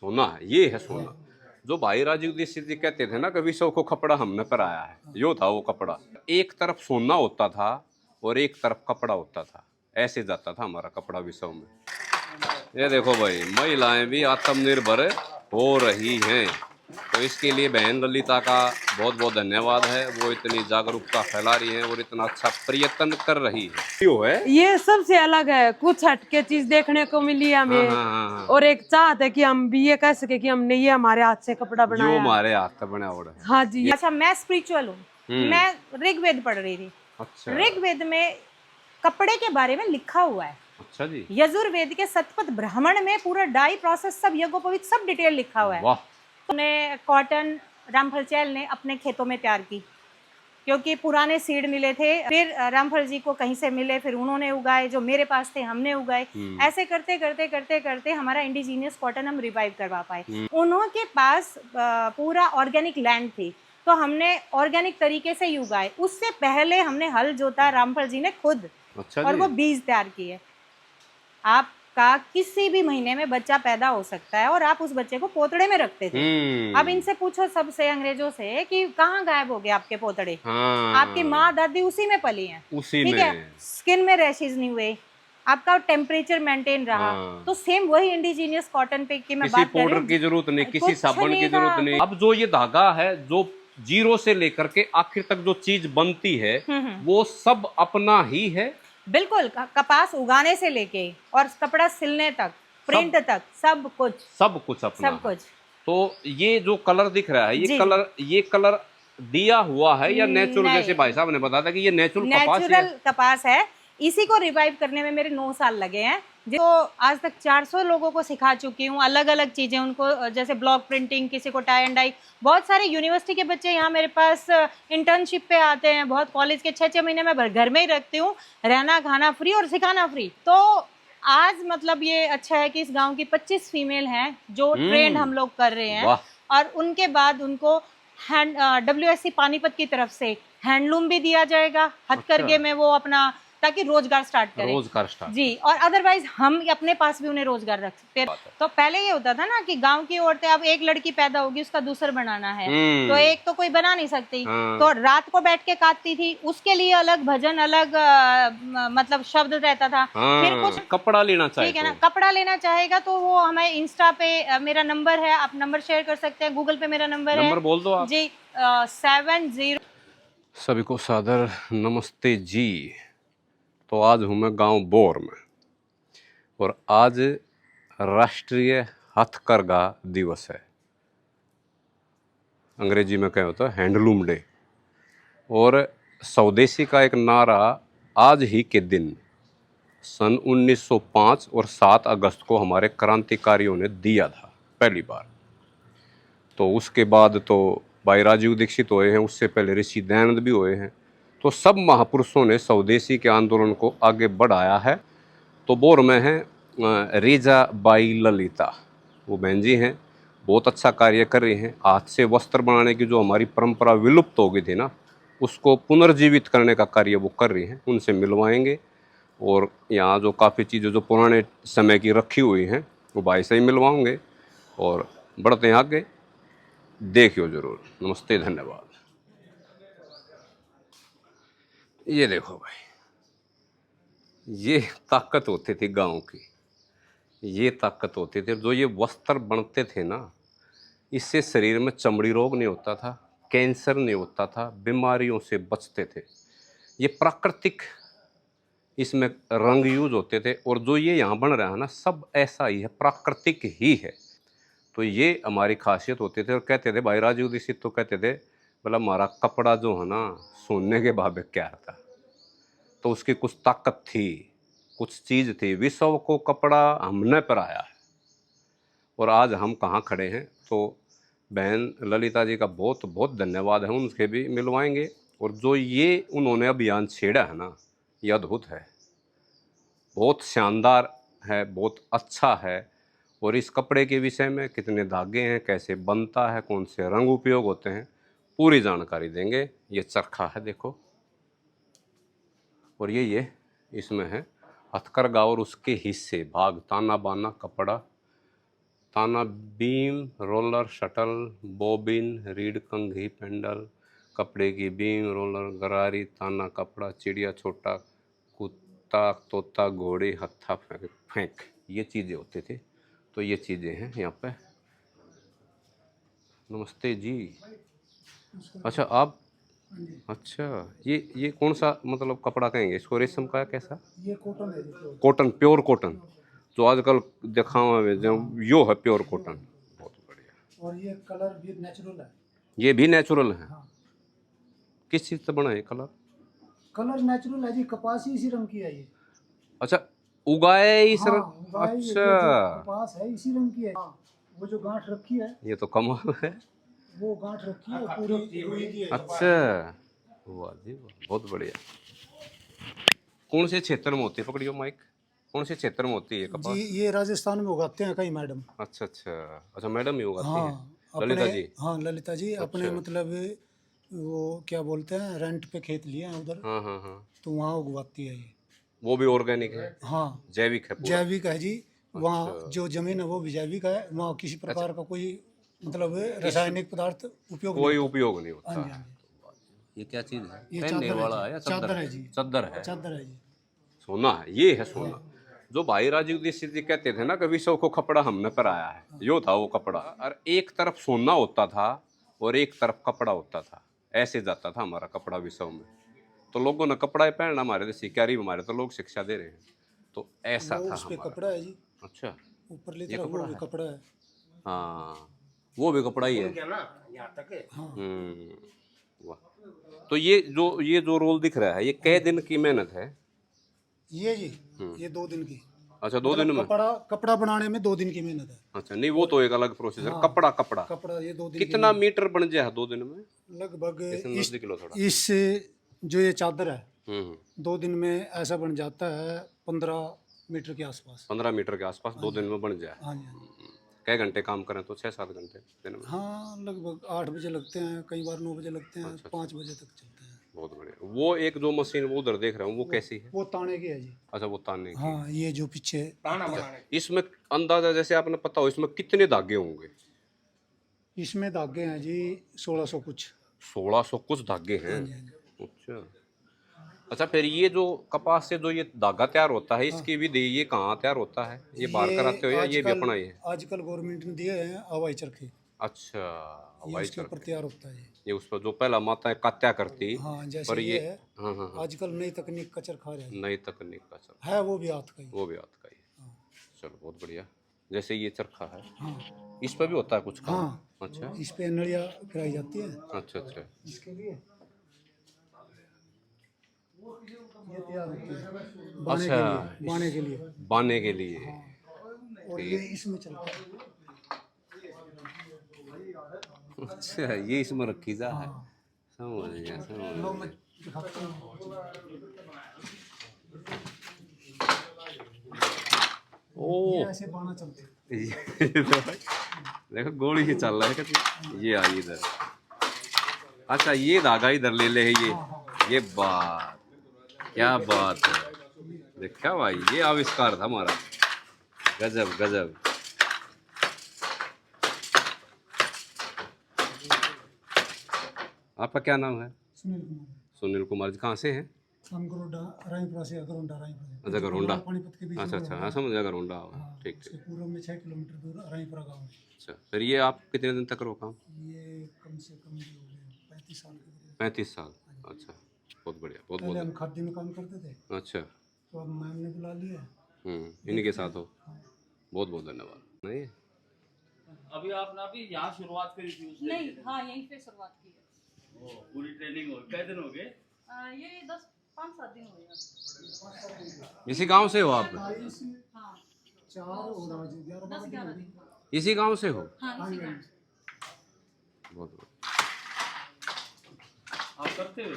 सोना है, ये है सोना। जो भाई राजीव दीक्षित जी कहते थे ना कि विश्व को कपड़ा हमने पहनाया है, यो था वो कपड़ा। एक तरफ सोना होता था और एक तरफ कपड़ा होता था, ऐसे जाता था हमारा कपड़ा विश्व में। ये देखो भाई, महिलाएं भी आत्मनिर्भर हो रही हैं। तो इसके लिए बहन ललिता का बहुत बहुत धन्यवाद है। वो इतनी जागरूकता फैला रही है और इतना अच्छा प्रयत्न कर रही है। क्यों है ये सबसे अलग है, कुछ हटके चीज देखने को मिली हमें। हाँ। और एक चाहत है कि हम भी ये कह सके कि हमने ये हमारे हाथ से कपड़ा जो बनाया। हमारे हाथ से बना हुआ है। हाँ जी। अच्छा, मैं स्पिरिचुअल हूँ, मैं ऋग्वेद पढ़ रही थी। अच्छा ऋग्वेद में कपड़े के बारे में लिखा हुआ है। अच्छा जी। यजुर्वेद के सतपथ ब्राह्मण में पूरा डाई प्रोसेस, सब यज्ञोपवीत, सब डिटेल लिखा हुआ है। वाह। ने कॉटन रामफल चैल ने अपने खेतों में तैयार की, क्योंकि पुराने सीड मिले थे। फिर रामफल जी को कहीं से मिले, फिर उन्होंने उगाए, जो मेरे पास थे हमने उगाए। ऐसे करते करते करते करते हमारा इंडिजीनियस कॉटन हम रिवाइव करवा पाए। उन्होंने पास पूरा ऑर्गेनिक लैंड थी, तो हमने ऑर्गेनिक तरीके से ही उगाए। उससे पहले हमने हल जोता रामफल जी ने खुद, अच्छा और जी। वो बीज तैयार किए। आपका किसी भी महीने में बच्चा पैदा हो सकता है, और आप उस बच्चे को पोतड़े में रखते थे। अब इनसे पूछो, सबसे अंग्रेजों से, कि कहाँ गायब हो गए आपके पोतड़े? हाँ। आपकी माँ दादी उसी में पली हैं, उसी ठीक में। है। स्किन में रैशेज नहीं हुए, आपका टेम्परेचर मेंटेन रहा। हाँ। तो सेम वही इंडिजीनियस कॉटन पे की मैं किसी बात कर रही पाउडर हूँ। की जरूरत नहीं, किसी कुछ साबुन की था। जरूरत नहीं। अब जो ये धागा है, जो जीरो से लेकर के आखिर तक जो चीज बनती है, वो सब अपना ही है। बिल्कुल, कपास उगाने से लेके और कपड़ा सिलने तक, प्रिंट तक, सब कुछ अपना सब कुछ। तो ये जो कलर दिख रहा है, जी, ये कलर दिया हुआ है या नेचुरल? जैसे नहीं, भाई साहब ने बताया था कि ये नेचुरल कपास है। नेचुरल कपास है। इसी को रिवाइव करने में मेरे 9 साल लगे हैं। जो आज तक 400 लोगों को सिखा चुकी हूँ, अलग अलग चीजें उनको, जैसे ब्लॉक प्रिंटिंग, किसी को टाई एंड डाई। बहुत सारे यूनिवर्सिटी के बच्चे यहाँ मेरे पास इंटर्नशिप पे आते हैं। बहुत कॉलेज के 6-6 महीने में घर में ही रखती हूँ, रहना खाना फ्री और सिखाना फ्री। तो आज मतलब ये अच्छा है कि इस गांव की 25 फीमेल हैं जो ट्रेंड हम लोग कर रहे हैं। और उनके बाद उनको WSC पानीपत की तरफ से हैंडलूम भी दिया जाएगा, हथकरघे में वो अपना, ताकि रोजगार स्टार्ट करें। जी। और अदरवाइज हम अपने पास भी उन्हें रोजगार रख सकते हैं। तो पहले ये होता था ना कि गांव की औरतें, अब एक लड़की पैदा होगी, उसका दूसर बनाना है, तो एक तो कोई बना नहीं सकती। तो रात को बैठ के काटती थी, उसके लिए अलग भजन, अलग मतलब शब्द रहता था। फिर कुछ कपड़ा लेना चाहिए, ठीक है ना, कपड़ा लेना चाहेगा तो वो हमें इंस्टा पे मेरा नंबर है, आप नंबर शेयर कर सकते हैं। गूगल पे मेरा नंबर है, बोल दो आप जी। 70। सभी को सादर नमस्ते जी। तो आज हूँ मैं गांव बोर में, और आज राष्ट्रीय हथकरघा दिवस है। अंग्रेजी में क्या होता है, हैंडलूम डे। और स्वदेशी का एक नारा आज ही के दिन सन 1905 और 7 अगस्त को हमारे क्रांतिकारियों ने दिया था पहली बार। तो उसके बाद तो भाई राजीव दीक्षित हुए हैं, उससे पहले ऋषि दयानंद भी हुए हैं। तो सब महापुरुषों ने स्वदेशी के आंदोलन को आगे बढ़ाया है। तो बोर में है रीजा बाई ललिता, वो बहन जी हैं, बहुत अच्छा कार्य कर रही हैं। हाथ से वस्त्र बनाने की जो हमारी परंपरा विलुप्त हो गई थी ना, उसको पुनर्जीवित करने का कार्य वो कर रही हैं। उनसे मिलवाएंगे, और यहाँ जो काफ़ी चीज़ें जो पुराने समय की रखी हुई हैं वो भाई से ही मिलवाऊंगे। और बढ़ते हैं आगे, देखियो जरूर। नमस्ते, धन्यवाद। ये देखो भाई, ये ताकत होती थी गांव की, ये ताकत होती थी। जो ये वस्त्र बनते थे ना, इससे शरीर में चमड़ी रोग नहीं होता था, कैंसर नहीं होता था, बीमारियों से बचते थे। ये प्राकृतिक इसमें रंग यूज होते थे। और जो ये यहाँ बन रहा है ना, सब ऐसा ही है, प्राकृतिक ही है। तो ये हमारी खासियत होते थे। और कहते थे भाई राजीव दीक्षित तो कहते थे, बोला हमारा कपड़ा जो है ना, सोने के भावे क्या था। तो उसकी कुछ ताकत थी, कुछ चीज़ थी। विश्व को कपड़ा हमने पहनाया है, और आज हम कहाँ खड़े हैं। तो बहन ललिता जी का बहुत बहुत धन्यवाद है, उनसे भी मिलवाएंगे। और जो ये उन्होंने अभियान छेड़ा है ना, ये अद्भुत है, बहुत शानदार है, बहुत अच्छा है। और इस कपड़े के विषय में कितने धागे हैं, कैसे बनता है, कौन से रंग उपयोग होते हैं, पूरी जानकारी देंगे। ये चरखा है देखो, और ये इसमें है हथकरघा और उसके हिस्से, भाग, ताना बाना, कपड़ा, ताना, beam, roller, shuttle, bobbin, read, कंघी, पेंडल, कपड़े की बीम, रोलर, गरारी, ताना, कपड़ा, चिड़िया, छोटा कुत्ता, तोता, घोड़े, हत्था, फेंक, ये चीज़ें होते थे। तो ये चीज़ें हैं यहाँ पे। नमस्ते जी। अच्छा आप, अच्छा ये कौन सा मतलब कपड़ा कहेंगे इसको, रेशम का कैसा? ये कॉटन है जी, कॉटन, प्योर कॉटन जो आजकल दिखावा में जो यो है प्योर कॉटन। बहुत बढ़िया। और ये कलर भी नेचुरल है। ये भी नेचुरल है? हाँ। किस चीज़ से बना है कलर? कलर नेचुरल है जी, कपास ही इसी रंग की है ये। अच्छा उगाए इस हाँ, रंग? उगाई ये अच्छा जो कपास है इसी रंग की है। हाँ, वो जो गांठ रखी है ये तो कमाल है। वो गांठ रखी है पूरी रुई की है। अच्छा वाह जी वाह, बहुत बढ़िया। कौन से क्षेत्र में होती है, पकड़ियो माइक, कौन से क्षेत्र में होती है कपास? जी ये राजस्थान में उगाते हैं कई मैडम। अच्छा अच्छा अच्छा, मैडम ही उगाती हाँ है ललिता जी? हाँ ललिता जी अपने अच्छा। मतलब वो क्या बोलते हैं, रेंट पे खेत लिए हैं उधर, हाँ हाँ हाँ, तो वहाँ उगवाती है ये। वो भी ऑर्गेनिक है? हाँ जैविक है पूरा? जैविक है जी। वहाँ जो जमीन है वो भी जैविक है, वहाँ किसी प्रकार का कोई मतलब रासायनिक पदार्थ उपयोग कोई नहीं उपयोग नहीं होता हाँ जी, है। हाँ जी। ये क्या चीज़ है? ये पहनने चादर है वाला जी। है या चादर है जी। चादर है? चादर है जी। सोना है, ये है सोना। जो भाई राजीव दीक्षित जी कहते थे ना कि विश्व को कपड़ा हमने पहनाया है, यो था वो कपड़ा। और एक तरफ सोना होता था और एक तरफ कपड़ा होता था, ऐसे जाता था हमारा कपड़ा विश्व में। तो लोगों ने कपड़ा ही पहनना, हमारे देसी क्यारी हमारे तो लोग शिक्षा दे रहे हैं, तो ऐसा वो था उस पे हमारा। कपड़ा है जी, अच्छा ऊपर ले ये तरफ वो कपड़ा भी है? कपड़ा है। हाँ वो भी कपड़ा ही है। हाँ वाह। तो ये जो रोल दिख रहा है, ये कै दिन की मेहनत है? ये जी ये 2 दिन की। अच्छा 2 दिन में? कपड़ा बनाने में 2 दिन की मेहनत है। अच्छा नहीं वो तो एक अलग प्रोसेस है। हाँ। कपड़ा कपड़ा ये 2 दिन कितना मीटर बन जाए 2 दिन में? की लगभग इसमें नजदीक लो थोड़ा। इस जो ये चादर है हम्म 2 दिन में ऐसा बन जाता है 15 मीटर के आसपास। 15 मीटर के आसपास 2 दिन में बन जाए। हाँ जी, हाँ जी। कै घंटे काम करें तो 6-7 घंटे दिन में? हाँ लगभग 8 बजे लगते हैं, कई बार 9 बजे लगते हैं, 5 बजे तक चलते हैं। बहुत बढ़िया। वो एक जो मशीन वो उधर देख रहा हूँ वो कैसी है? वो ताने की है जी। अच्छा वो तानने की। हाँ ये जो पीछे इसमें अंदाजा जैसे आपने पता हो इसमें कितने धागे होंगे? इसमें धागे हैं जी 1600 कुछ। 1600 कुछ धागे हैं? हाँ जी, हाँ जी। अच्छा अच्छा, फिर ये जो कपास से जो ये धागा तैयार होता है इसकी विधि ये कहाँ तैयार होता है? ये बाहर कराते हो या ये भी अपना ही है? आजकल गवर्नमेंट ने दिए हैं हवाई चरखे, अच्छा ये हवाई उसके ऊपर चरखे। तैयार होता है। ये उस पर जो पहला माता कात्या करती। हाँ जैसे पर ये ये है हाँ हाँ हाँ, आजकल नई तकनीक का चरखा है, नई तकनीक का चरखा है वो भी हाथ का ही। वो भी हाथ का ही है। हाँ। चलो बहुत बढ़िया। जैसे ये चरखा है हाँ इस पर भी होता है कुछ काम? हाँ अच्छा इस पे नलिया कराई जाती है अच्छा अच्छा इसके लिए, ये तैयार होती है बाने के अच्छा, लिए, बाने के लिए। बांधने के लिए। और ये इसमें चलता है। अच्छा ये इसमें रखी जा है। हाँ। समझ गया समझ लो गया। मैं दिखाता हूँ। ओ ये ऐसे बाना चलते हैं। ये तो देखो गोली ही चल रहा है कि ये आई इधर। अच्छा ये धागा इधर ले ले है ये बात, क्या बात है। देखा भाई ये आविष्कार था हमारा, गजब गजब। आपका क्या नाम है? सुनील कुमार। सुनील कुमार जी कहाँ से हैं? हम गरोडा रायपुरा से, गरोडा रायपुरा से। अच्छा गरोंडा। पानीपत के बीच में अच्छा अच्छा गरोडा हाँ है। समझ गया गरोंडा। हाँ, ठीक उसके ठीक। पूर्व में 6 किलोमीटर दूर रायपुरा गाँव है। अच्छा फिर ये आप कितने दिन तक करो काम? ये कम से कम जो हो गए 35 साल के करीब। 35 साल। अच्छा बहुत बढ़िया बहुत पहले हम बहुत। खादी में काम करते थे, अच्छा तो अब मैम ने बुला लिया। इन्हीं के साथ हो। बहुत बहुत धन्यवाद। नहीं अभी आपने अभी यहाँ शुरुआत करी थी उससे? नहीं, हाँ यहीं पे शुरुआत की है। पूरी ट्रेनिंग हो कै दिन हो गए? ये 5-7 दिन हो गए। इसी गांव से हो आप? हाँ 4 और आज 10-11 दिन। इसी गांव से हो? हाँ इसी गाँव से। बहुत बहुत। आप करते हो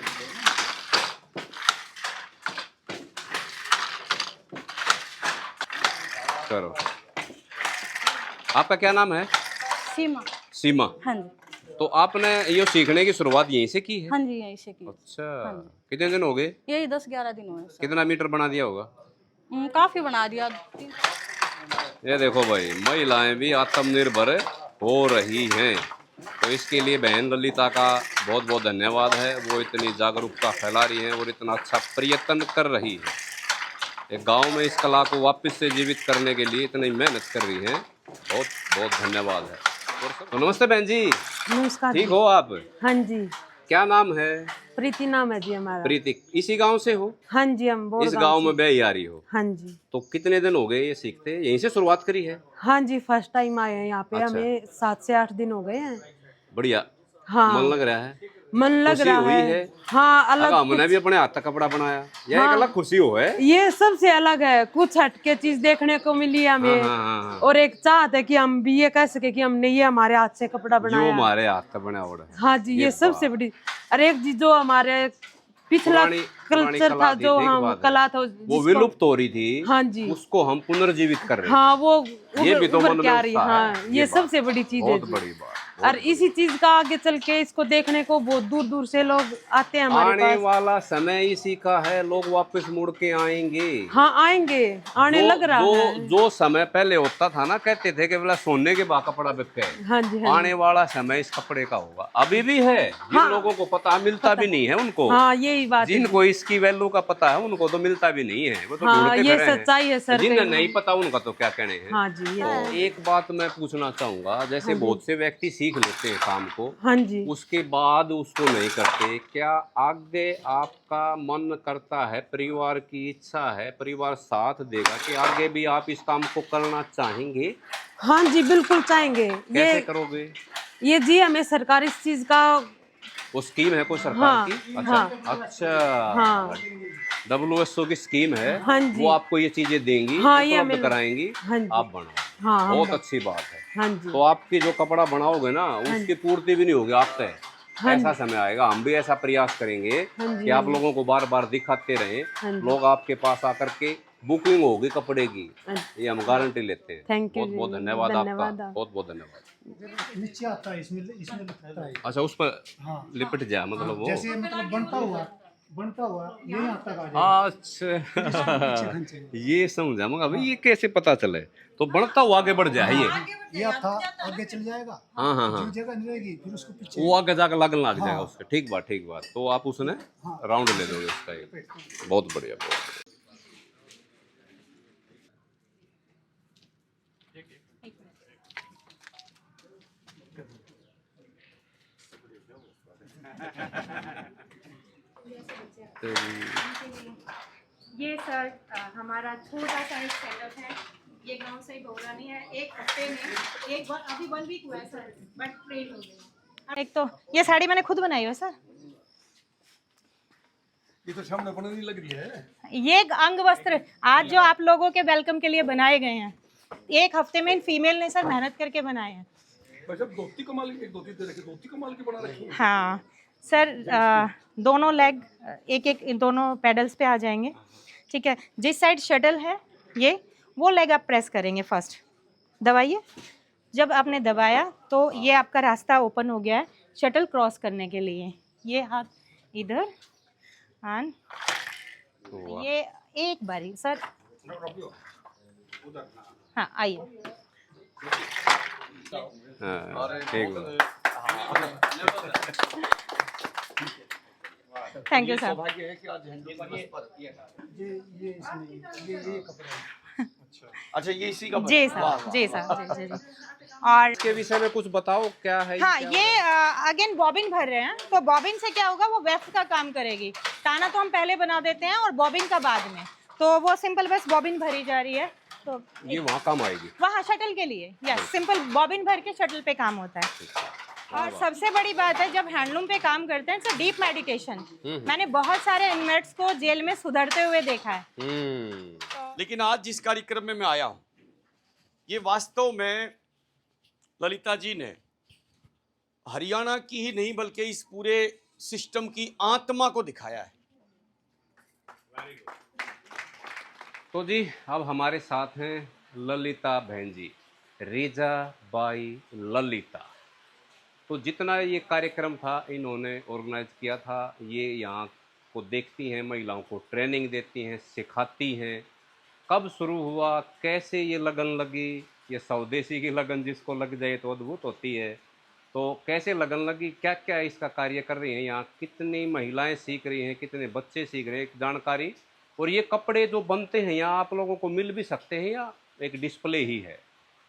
करो। आपका क्या नाम है? सीमा। सीमा। हाँ जी। तो आपने ये सीखने की शुरुआत यहीं से की है? हाँ जी यहीं से की। अच्छा हाँ जी। कितने दिन हो गए? यही 10-11 दिन हुए सर। कितना मीटर बना दिया होगा? काफी बना दिया। ये देखो भाई, महिलाएं भी आत्मनिर्भर हो रही हैं। तो इसके लिए बहन ललिता का बहुत बहुत धन्यवाद है। वो इतनी जागरूकता फैला रही हैं और इतना अच्छा प्रयत्न कर रही है। एक गांव में इस कला को वापस से जीवित करने के लिए इतनी मेहनत कर रही हैं। बहुत बहुत धन्यवाद है। तो नमस्ते बहन जी, नमस्कार ठीक जी। हो आप? हाँ जी, क्या नाम है? प्रीति नाम है जी हमारा। प्रीति, इसी गांव से हो? हाँ जी, हम बोर इस गांव में ब्याही आ रही हो? हाँ जी। तो कितने दिन हो गए ये सीखते? यहीं से शुरुआत करी है? हाँ जी, फर्स्ट टाइम आए हैं यहाँ पे। अच्छा। हमें 7 से 8 दिन हो गए हैं। बढ़िया। हाँ, मन लग रहा है? मन लग खुशी रहा हुई है? हाँ, अलग हमने भी अपने हाथ का कपड़ा बनाया, यह एक हाँ। अलग खुशी हो है। ये सबसे अलग है, कुछ हटके चीज देखने को मिली हमें। हाँ। और एक चाहत है कि हम भी ये कह सके कि हमने ये हमारे हाथ से कपड़ा जो बनाया। हमारे हाथ का बना हुआ है। हाँ जी, ये सबसे बड़ी। अरे एक जी जो हमारे पिछला पुरानी कल्चर कला था, थी, जो ठीक हम बात है। कला था, वो जिसको- विलुप्त हो रही थी। हाँ जी, उसको हम पुनर्जीवित कर रहे हैं। हाँ वो ये भी तो उभर मन के आ में रही उत्साह हाँ, है। ये बात सबसे बड़ी चीज है बहुत जी। बड़ी बात। और इसी चीज का आगे चल के इसको देखने को बहुत दूर दूर से लोग आते हैं हमारे आने पास। वाला समय इसी का है, लोग वापस मुड़ के आएंगे। हाँ आएंगे, आने लग रहा है। जो समय पहले होता था ना, कहते थे कि बोला सोने के बाद कपड़ा बिके। हाँ जी, हाँ आने वाला समय इस कपड़े का होगा। अभी भी है, जिन लोगों को पता मिलता भी नहीं है उनको। हाँ यही बात है। जिनको इसकी वैल्यू का पता है उनको तो मिलता भी नहीं है, वो तो हाँ ढूंढते ये फिर हैं। सच्चाई है सर। जिन्हें कहीं- नहीं पता उनका तो क्या कहने हैं। हाँ जी, तो एक बात मैं पूछना चाहूंगा, जैसे बहुत से व्यक्ति सीख लेते हैं काम को, हाँ जी, उसके बाद उसको नहीं करते, क्या आगे आपका मन करता है, परिवार की इच्छा है, परिवार साथ देगा कि आगे भी आप इस काम को करना चाहेंगे? हाँ जी बिल्कुल चाहेंगे। कैसे करोगे? ये जी हमें सरकार इस चीज का वो स्कीम है कोई सरकार हाँ, की? अच्छा हाँ, अच्छा। हाँ, WSO की स्कीम है। हाँ जी। वो आपको ये चीजें देंगी, हाँ, ये उपलब्ध हमें- कराएंगी, हाँ जी। आप बनाओ। हाँ बहुत अच्छी बात है। हाँ जी, तो आपकी जो कपड़ा बनाओगे ना, उसकी पूर्ति भी नहीं होगी आपसे। ऐसा समय आएगा, हम भी ऐसा प्रयास करेंगे कि आप लोगों को बार बार दिखाते रहें। लोग आपके पास आकर के बुकिंग होगी कपड़े की, ये हम गारंटी लेते हैं। थैंक यू बहुत बहुत जी, धन्यवाद आपका, धन्यवाद। बहुत बहुत धन्यवाद। नीचे आता है, इसमें लगता है। अच्छा, उस पर हाँ, लिपट जाए मतलब वो। जैसे मतलब बनता हुआ यही यहाँ तक आ जाएगा। अच्छा ये समझा, मगर अभी ये कैसे पता चले? तो बढ़ता हुआ आगे बढ़ जाए ये। था आगे चल जाएगा। हाँ। जो जगह नहीं रहेगी फिर उसको पीछे। वो आगे जाकर लगने लग जाएगा उसका। ठीक बात। तो आप उसने राउंड ले दोगे उसका एक। बहुत बढ़िया, बहुत बढ़िया। ये सर हमारा छोटा सा एक सेटअप है। ये गांव से ही बोरानी है। एक हफ्ते में एक बार अभी 1 वीक हुआ है सर, बट ट्रेन हो गया। एक तो ये साड़ी मैंने खुद बनाई है सर। ये तो सामने बनने लग रही है। ये अंग वस्त्र आज जो आप लोगों के वेलकम के लिए बनाए गए हैं, एक हफ्ते में इन फीमेल ने सर मेहनत करके बनाए हैं। मतलब धोती कमाल की, धोती दे रखी, धोती कमाल की बना रखी है। हाँ सर, दोनों लेग एक इन दोनों पेडल्स पे आ जाएंगे। ठीक है, जिस साइड शटल है ये वो लेग आप प्रेस करेंगे। फर्स्ट दबाइए। जब आपने दबाया तो ये आपका रास्ता ओपन हो गया है शटल क्रॉस करने के लिए। ये हाथ इधर एंड ये एक बारी सर। हाँ आइए। ठीक है। Thank you sir. सौभाग्य है कि आज हैंडलूम दिवस पर ये इसमें ये कपड़ा। अच्छा, ये इसी का जी सर, जी सर, जी। और इसके विषय में कुछ बताओ, क्या है? हाँ ये अगेन बॉबिन भर रहे हैं। तो बॉबिन से क्या होगा, वो वेफ्ट का काम करेगी। ताना तो हम पहले बना देते हैं और बॉबिन का बाद में। तो वो सिंपल बस बॉबिन भरी जा रही है। तो ये वहाँ काम आएगी। वहाँ शटल के लिए यस, सिंपल बॉबिन भर के शटल पे काम होता है। और सबसे बड़ी बात है, जब हैंडलूम पे काम करते हैं तो डीप मेडिटेशन। मैंने बहुत सारे इनमेट्स को जेल में सुधरते हुए देखा है। लेकिन आज जिस कार्यक्रम में मैं आया हूँ, ये वास्तव में ललिता जी ने हरियाणा की ही नहीं बल्कि इस पूरे सिस्टम की आत्मा को दिखाया है। तो जी अब हमारे साथ हैं ललिता बहन जी, रेजा बाई ललिता। तो जितना ये कार्यक्रम था इन्होंने ऑर्गेनाइज किया था, ये यहाँ को देखती हैं, महिलाओं को ट्रेनिंग देती हैं, सिखाती हैं। कब शुरू हुआ, कैसे ये लगन लगी? ये स्वदेशी की लगन जिसको लग जाए तो अद्भुत होती है। तो कैसे लगन लगी, क्या क्या इसका कार्य कर रही हैं यहाँ, कितनी महिलाएं सीख रही हैं, कितने बच्चे सीख रहे हैं, जानकारी। और ये कपड़े जो बनते हैं यहाँ आप लोगों को मिल भी सकते हैं या एक डिस्प्ले ही है?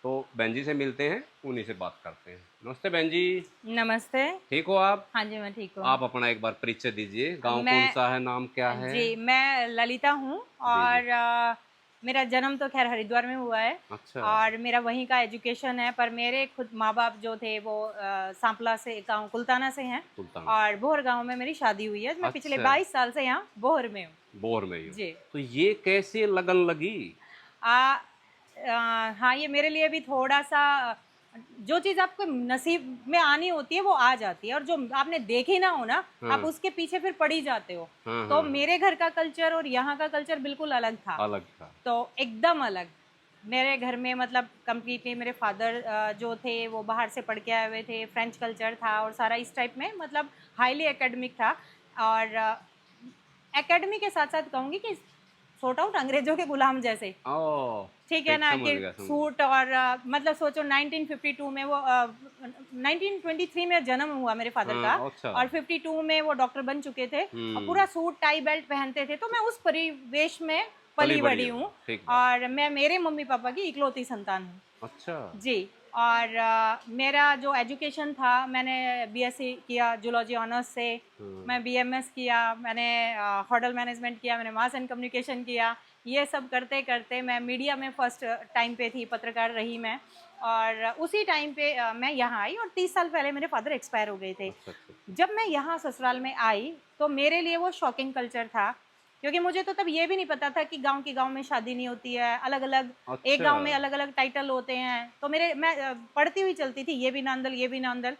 तो बहन जी से मिलते हैं, उन्हीं से बात करते हैं। नमस्ते बहन जी, नमस्ते। ठीक हो आप? हाँ जी, मैं ठीक हूँ। आप अपना एक बार परिचय दीजिए, गांव मैं- कौन सा है, नाम क्या है? जी, मैं ललिता हूँ और मेरा जन्म तो खैर हरिद्वार में हुआ है। अच्छा। और मेरा वहीं का एजुकेशन है, पर मेरे खुद माँ बाप जो थे वो सांपला से, गाँव कुलताना से हैं। सुल्तान। और बोहर गांव में मेरी शादी हुई है। मैं पिछले अच्छा। 22 साल से यहाँ बोहर में हूँ। बोर में ही हो। जी। तो ये कैसे लगन लगी? हाँ, ये मेरे लिए भी थोड़ा सा, जो चीज़ आपको नसीब में आनी होती है वो आ जाती है, और जो आपने देखी ना हो ना, आप उसके पीछे फिर पड़ ही जाते हो। तो मेरे घर का कल्चर और यहाँ का कल्चर बिल्कुल अलग था। अलग था। तो एकदम अलग। मेरे घर में मतलब कंप्लीटली मेरे फादर जो थे वो बाहर से पढ़ के आए हुए थे, फ्रेंच कल्चर था और सारा इस टाइप में, मतलब हाईली एकेडमिक था। और एकेडमी के साथ साथ कहूँगी कि सॉर्ट आउट अंग्रेजों के गुलाम जैसे। ओह, ठीक है ना, समझ कि गया, समझ सूट और मतलब सोचो 1952 में वो 1923 में जन्म हुआ मेरे फादर का। अच्छा। और 52 में वो डॉक्टर बन चुके थे और पूरा सूट टाई बेल्ट पहनते थे। तो मैं उस परिवेश में पली बड़ी हूँ। ठीक और मैं मेरे मम्मी पापा की इकलौती संतान हूँ। अच्छा। जी। और मेरा जो एजुकेशन था, मैंने बीएससी किया जूलॉजी ऑनर्स से, मैं बीएमएस किया, मैंने होटल मैनेजमेंट किया, मैंने मास एंड कम्युनिकेशन किया। ये सब करते करते मैं मीडिया में फर्स्ट टाइम पे थी, पत्रकार रही मैं। और उसी टाइम पे मैं यहाँ आई और 30 साल पहले मेरे फादर एक्सपायर हो गए थे। अच्छा। जब मैं यहाँ ससुराल में आई तो मेरे लिए वो शॉकिंग कल्चर था, क्योंकि मुझे तो तब ये भी नहीं पता था कि गांव की गांव में शादी नहीं होती है, अलग अलग एक गांव में अलग अलग टाइटल होते हैं। तो मैं पढ़ती हुई चलती थी, ये भी नांदल ये भी नांदल।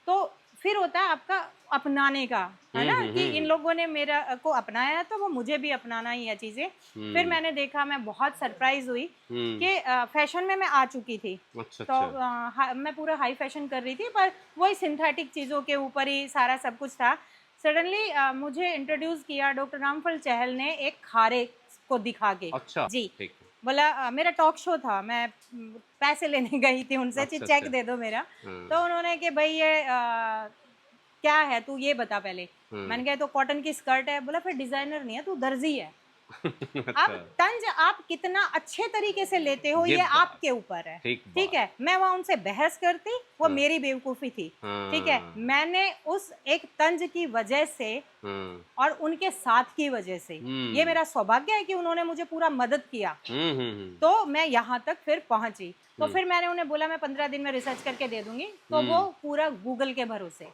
तो फिर होता है आपका अपनाने का, है ना, कि इन लोगों ने मेरा को अपनाया तो वो मुझे भी अपनाना ही है चीज़ें। फिर मैंने देखा, मैं बहुत सरप्राइज हुई कि फैशन में मैं आ चुकी थी। अच्छा। तो मैं पूरा हाई फैशन कर रही थी, पर वही सिंथेटिक चीज़ों के ऊपर ही सारा सब कुछ था। सडनली मुझे इंट्रोड्यूस किया डॉक्टर रामफल चहल ने एक खारे को दिखा के। अच्छा। जी। ठीक। बोला, मेरा टॉक शो था, मैं पैसे लेने गई थी उनसे, अच्छा, चेक अच्छा। दे दो मेरा। तो उन्होंने कि भाई ये क्या है, तू ये बता पहले। मैंने कहा तो कॉटन की स्कर्ट है। बोला फिर डिजाइनर नहीं है, तू दर्जी है। आप तंज आप कितना अच्छे तरीके से लेते हो ये आपके ऊपर है। ठीक है। मैं वहाँ उनसे बहस करती, वो मेरी बेवकूफ़ी थी। ठीक है। मैंने उस एक तंज की वजह से और उनके साथ की वजह से, ये मेरा सौभाग्य है कि उन्होंने मुझे पूरा मदद किया। तो मैं यहाँ तक फिर पहुंची। तो फिर मैंने उन्हें बोला मैं 15 दिन में रिसर्च करके दे दूंगी। तो वो पूरा गूगल के भरोसे,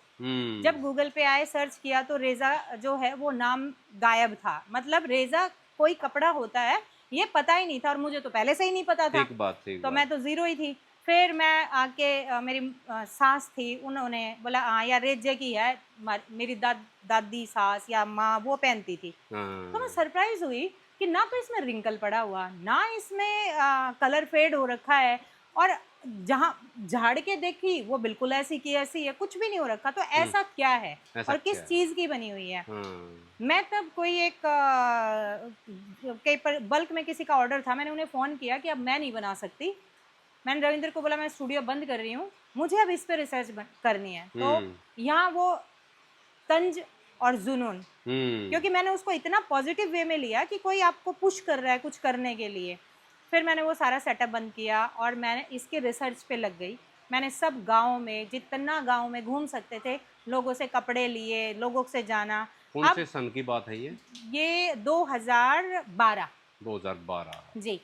जब गूगल पे आए सर्च किया तो रेजा जो है वो नाम गायब था। मतलब रेजा कोई कपड़ा होता है ये पता ही नहीं था, और मुझे तो पहले से ही नहीं पता था। तो मैं तो जीरो ही थी। फिर मैं आके मेरी सास थी, उन्होंने बोला हाँ यार रेजे की है, मेरी दादी सास या माँ वो पहनती थी। तो मैं सरप्राइज हुई कि ना तो इसमें रिंकल पड़ा हुआ, ना इसमें कलर फेड हो रखा है, और जहाँ झाड़ के देखी वो बिल्कुल ऐसी की ऐसी है, कुछ भी नहीं हो रखा। तो ऐसा क्या है और किस चीज़ की बनी हुई है। मैं तब कोई एक कई पर बल्क में किसी का ऑर्डर था, मैंने उन्हें फ़ोन किया कि अब मैं नहीं बना सकती। मैंने रविंद्र को बोला मैं स्टूडियो बंद कर रही हूँ, मुझे अब इस पर रिसर्च करनी है। तो यहाँ वो तंज और जुनून, क्योंकि मैंने उसको इतना पॉजिटिव वे में लिया कि कोई आपको पुश कर रहा है कुछ करने के लिए। फिर मैंने वो सारा सेटअप बंद किया और मैंने इसके रिसर्च पे लग गई। मैंने सब गाँव में, जितना गाँव में घूम सकते थे, लोगों से कपड़े लिए, लोगों से जाना। कौन से सन की बात है ये? ये 2012। जी।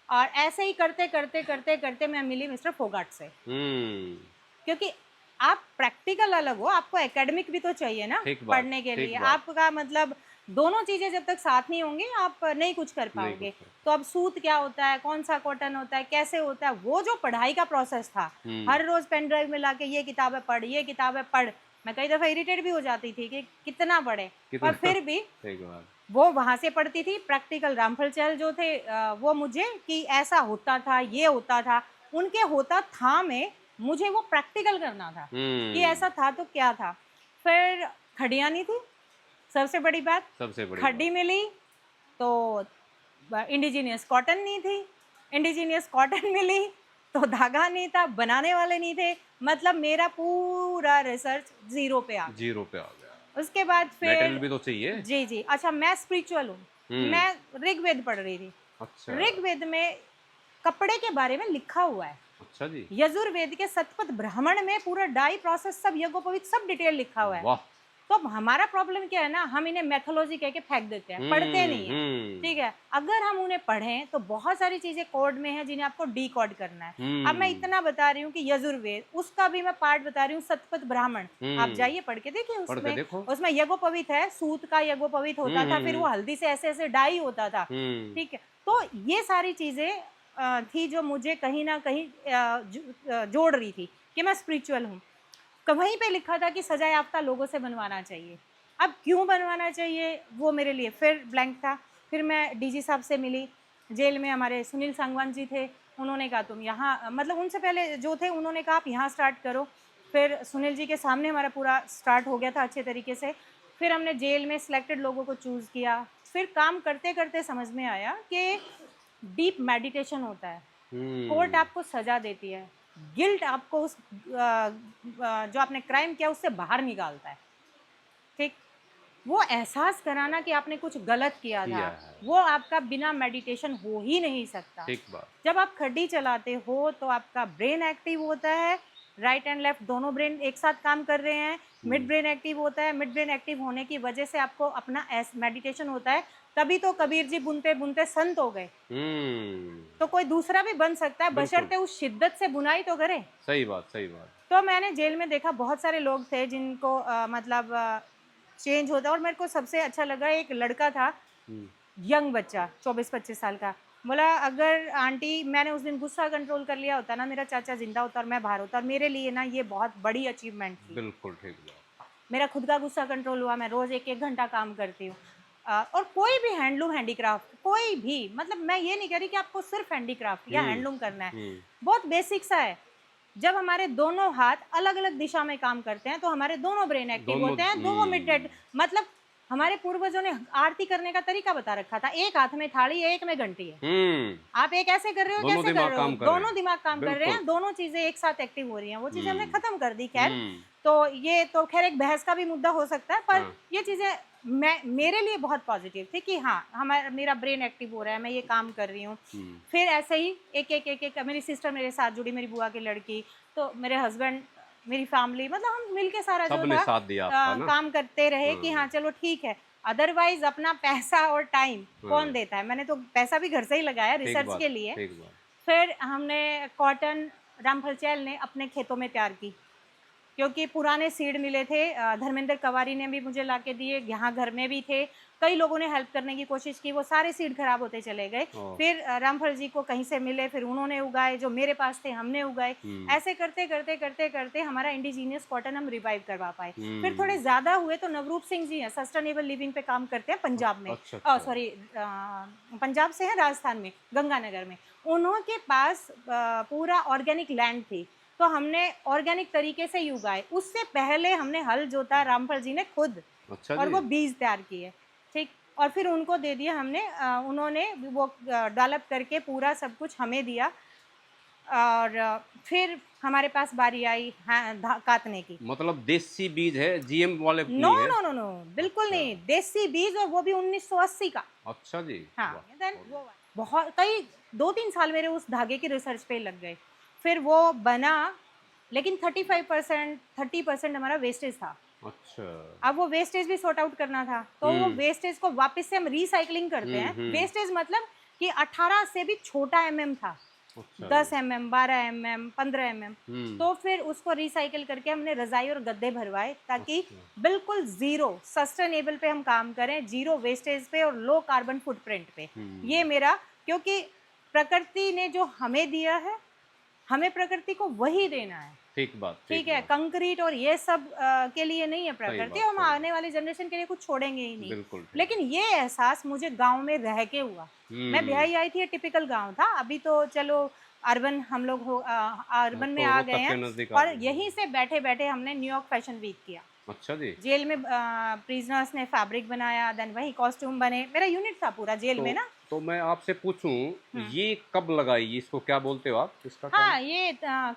और ऐसे ही करते करते करते करते मैं मिली मिस्टर फोगाट से। क्योंकि आप प्रैक्टिकल अलग हो, आपको एकेडमिक भी तो चाहिए ना पढ़ने के लिए। आपका मतलब दोनों चीजें जब तक साथ नहीं होंगी आप नहीं कुछ कर पाओगे। तो अब सूत क्या होता है, कौन सा कॉटन होता है, कैसे होता है, वो जो पढ़ाई का प्रोसेस था, हर रोज पेन ड्राइव में लाके ये किताबें पढ़, ये किताबें पढ़। मैं कई दफा इरिटेट भी हो जाती थी कि कितना पढ़े, पर फिर भी वो वहां से पढ़ती थी। प्रैक्टिकल रामफल चहल जो थे वो मुझे कि ऐसा होता था, ये होता था, उनके होता था में मुझे वो प्रैक्टिकल करना था कि ऐसा था तो क्या था। फिर खड़ियानी थी सबसे बड़ी बात, खड्डी मिली तो इंडिजीनियस कॉटन नहीं थी, इंडिजीनियस कॉटन मिली तो धागा नहीं था, बनाने वाले नहीं थे, मतलब मेरा पूरा रिसर्च जीरो पे आ गया। जीरो पे आ गया। उसके बाद मटेरियल फिर भी तो चाहिए। जी जी, अच्छा मैं स्पिरिचुअल हूँ, मैं ऋग्वेद पढ़ रही थी। अच्छा ऋग्वेद में कपड़े के बारे में लिखा हुआ है, अच्छा जी, यजुर्वेद के शतपथ ब्राह्मण में पूरा डाई प्रोसेस सब यज्ञोपवीत सब डिटेल लिखा हुआ है। वाह। तो अब हमारा प्रॉब्लम क्या है ना, हम इन्हें मैथोलॉजी कह के फेंक देते हैं, पढ़ते नहीं है। ठीक है, अगर हम उन्हें पढ़ें तो बहुत सारी चीजें कोड में है जिन्हें आपको डी कोड करना है। अब मैं इतना बता रही हूँ कि यजुर्वेद उसका भी मैं पार्ट बता रही हूँ, शतपथ ब्राह्मण आप जाइए पढ़ के देखिए, पढ़ के देखो। उसमें यज्ञोपवीत है, सूत का यज्ञोपवीत होता था, फिर वो हल्दी से ऐसे ऐसे डाई होता था। ठीक है, तो ये सारी चीजें थी जो मुझे कहीं ना कहीं जोड़ रही थी कि मैं स्पिरिचुअल हूँ। वहीं पे लिखा था कि सजा याफ्ता लोगों से बनवाना चाहिए। अब क्यों बनवाना चाहिए वो मेरे लिए फिर ब्लैंक था। फिर मैं डीजी साहब से मिली, जेल में हमारे सुनील सांगवान जी थे, उन्होंने कहा तुम यहाँ, मतलब उनसे पहले जो थे उन्होंने कहा आप यहाँ स्टार्ट करो। फिर सुनील जी के सामने हमारा पूरा स्टार्ट हो गया था अच्छे तरीके से। फिर हमने जेल में सिलेक्टेड लोगों को चूज़ किया। फिर काम करते करते समझ में आया कि डीप मेडिटेशन होता है। कोर्ट आपको सजा देती है, गिल्ट आपको उस जो आपने क्राइम किया उससे बाहर निकालता है। ठीक, वो एहसास कराना कि आपने कुछ गलत किया था, वो आपका बिना मेडिटेशन हो ही नहीं सकता। ठीक बात। जब आप खड्डी चलाते हो तो आपका ब्रेन एक्टिव होता है, राइट एंड लेफ्ट दोनों ब्रेन एक साथ काम कर रहे हैं, मिड ब्रेन एक्टिव होता है। मिड ब्रेन एक्टिव होने की वजह से आपको अपना मेडिटेशन होता है, तभी तो कबीर जी बुनते बुनते संत हो गए। तो कोई दूसरा भी बन सकता है, बशर्ते उस शिद्दत से बुनाई तो करे। सही बात, सही बात। तो मैंने जेल में देखा बहुत सारे लोग थे जिनको मतलब चेंज होता, और मेरे को सबसे अच्छा लगा एक लड़का था, यंग बच्चा 24-25 साल का, बोला अगर आंटी मैंने उस दिन गुस्सा कंट्रोल कर लिया होता ना, मेरा चाचा जिंदा होता और मैं बाहर होता, और मेरे लिए ना ये बहुत बड़ी अचीवमेंट थी। बिल्कुल ठीक बात। मेरा खुद का गुस्सा कंट्रोल हुआ, मैं रोज 1-1 घंटा काम करती हूँ। और कोई भी हैंडलूम हैंडीक्राफ्ट, कोई भी, मतलब मैं ये नहीं कह रही कि आपको सिर्फ हैंडीक्राफ्ट या हैंडलूम करना है, बहुत बेसिक सा है। जब हमारे दोनों हाथ अलग अलग दिशा में काम करते हैं तो हमारे दोनों ब्रेन एक्टिव होते हैं, दोनों मिड, मतलब हमारे पूर्वजों ने आरती करने का तरीका बता रखा था, एक हाथ में थाली है, एक में घंटी है। आप एक ऐसे कर रहे हो, कैसे कर रहे हो, दोनों दिमाग काम कर रहे हैं, दोनों चीजें एक साथ एक्टिव हो रही हैं। वो चीजें हमने खत्म कर दी। खैर, तो ये तो खैर एक बहस का भी मुद्दा हो सकता है, पर ये चीजें मेरे लिए बहुत पॉजिटिव थी कि हाँ मेरा ब्रेन एक्टिव हो रहा है, मैं ये काम कर रही हूँ। फिर ऐसे ही एक मेरी सिस्टर मेरे साथ जुड़ी, मेरी बुआ की लड़की, तो मेरे हस्बैंड, मेरी फैमिली, मतलब हम मिलके सारा जो था साथ दिया आपका ना? काम करते रहे कि हाँ चलो ठीक है। अदरवाइज अपना पैसा और टाइम कौन देता है, मैंने तो पैसा भी घर से ही लगाया रिसर्च के लिए। फिर हमने कॉटन रामफल चैल ने अपने खेतों में तैयार की, क्योंकि पुराने सीड मिले थे, धर्मेंद्र कवारी ने भी मुझे लाके दिए, यहाँ घर में भी थे, कई लोगों ने हेल्प करने की कोशिश की, वो सारे सीड खराब होते चले गए। फिर रामफल जी को कहीं से मिले, फिर उन्होंने उगाए, जो मेरे पास थे हमने उगाए। ऐसे करते करते करते करते हमारा इंडिजीनियस कॉटन हम रिवाइव करवा पाए। फिर थोड़े ज्यादा हुए तो नवरूप सिंह जी हैं, सस्टेनेबल लिविंग पे काम करते हैं पंजाब में, सॉरी पंजाब से है, राजस्थान में गंगानगर में। उन्होंने पास पूरा ऑर्गेनिक लैंड थी, तो हमने ऑर्गेनिक तरीके से ही उगाए। उससे पहले हमने हल जोता रामफल जी ने खुद, और वो बीज तैयार किए। ठीक, और फिर उनको दे दिया हमने, उन्होंने वो डेवलप करके पूरा सब कुछ हमें दिया। और फिर हमारे पास बारी आई काटने की। मतलब देसी बीज है, जीएम वाले नो नो नो नो, बिल्कुल नहीं, देसी बीज, और वो भी 1980 का। अच्छा जी। हाँ, देन वो बहुत कई 2-3 साल मेरे उस धागे की रिसर्च पे लग गए। फिर वो बना, लेकिन 30% हमारा वेस्टेज था। अच्छा। अब वो वेस्टेज भी सॉर्ट आउट करना था, तो वो वेस्टेज को वापस से हम रिसाइकलिंग करते हैं। वेस्टेज मतलब कि 18 से भी छोटा था, 10 12 15 तो फिर उसको रिसाइकिल करके हमने रजाई और गद्दे भरवाए, ताकि बिल्कुल जीरो सस्टेनेबल पे हम काम करें, जीरो वेस्टेज पे और लो कार्बन फुटप्रिंट पे। ये मेरा, क्योंकि प्रकृति ने जो हमें दिया है, हमें प्रकृति को वही देना है। ठीक बात। ठीक है, कंक्रीट और ये सब के लिए नहीं है प्रकृति, और हम आने वाली जनरेशन के लिए कुछ छोड़ेंगे ही नहीं। लेकिन ये एहसास मुझे गांव में रह के हुआ। मैं ब्याही आई थी, टिपिकल गांव था, अभी तो चलो अर्बन हम लोग अर्बन में आ गए हैं, और यहीं से बैठे बैठे हमने न्यूयॉर्क फैशन वीक किया। अच्छा जी। जेल में प्रिजनर्स ने फैब्रिक बनाया, देन वही कॉस्ट्यूम बने, मेरा यूनिट था पूरा जेल में ना। तो मैं आपसे पूछूं, ये कब लगाई, इसको क्या बोलते हो आप, इसका क्या? हाँ, ये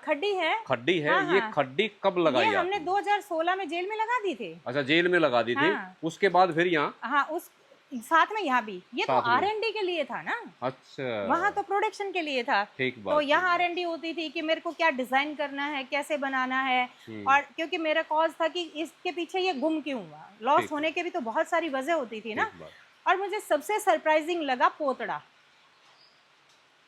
खड्डी है। खड्डी है। हाँ, ये हाँ। खड्डी कब लगाई ये हमने आपने? 2016 में जेल में लगा दी थी। अच्छा, जेल में लगा दी थी। हाँ। उसके बाद फिर यहाँ? हाँ, उस साथ में यहाँ भी। ये तो साथ में। R&D के लिए था ना, अच्छा, वहाँ तो प्रोडक्शन के लिए था। ठीक बात। तो यहाँ R&D होती थी कि मेरे को क्या डिजाइन करना है, कैसे बनाना है। और क्योंकि मेरा कॉज था कि इसके पीछे ये गुम क्यों हुआ, लॉस ठीक। होने के भी तो बहुत सारी वजह होती थी ना। ठीक बात। और मुझे सबसे सरप्राइजिंग लगा पोतड़ा।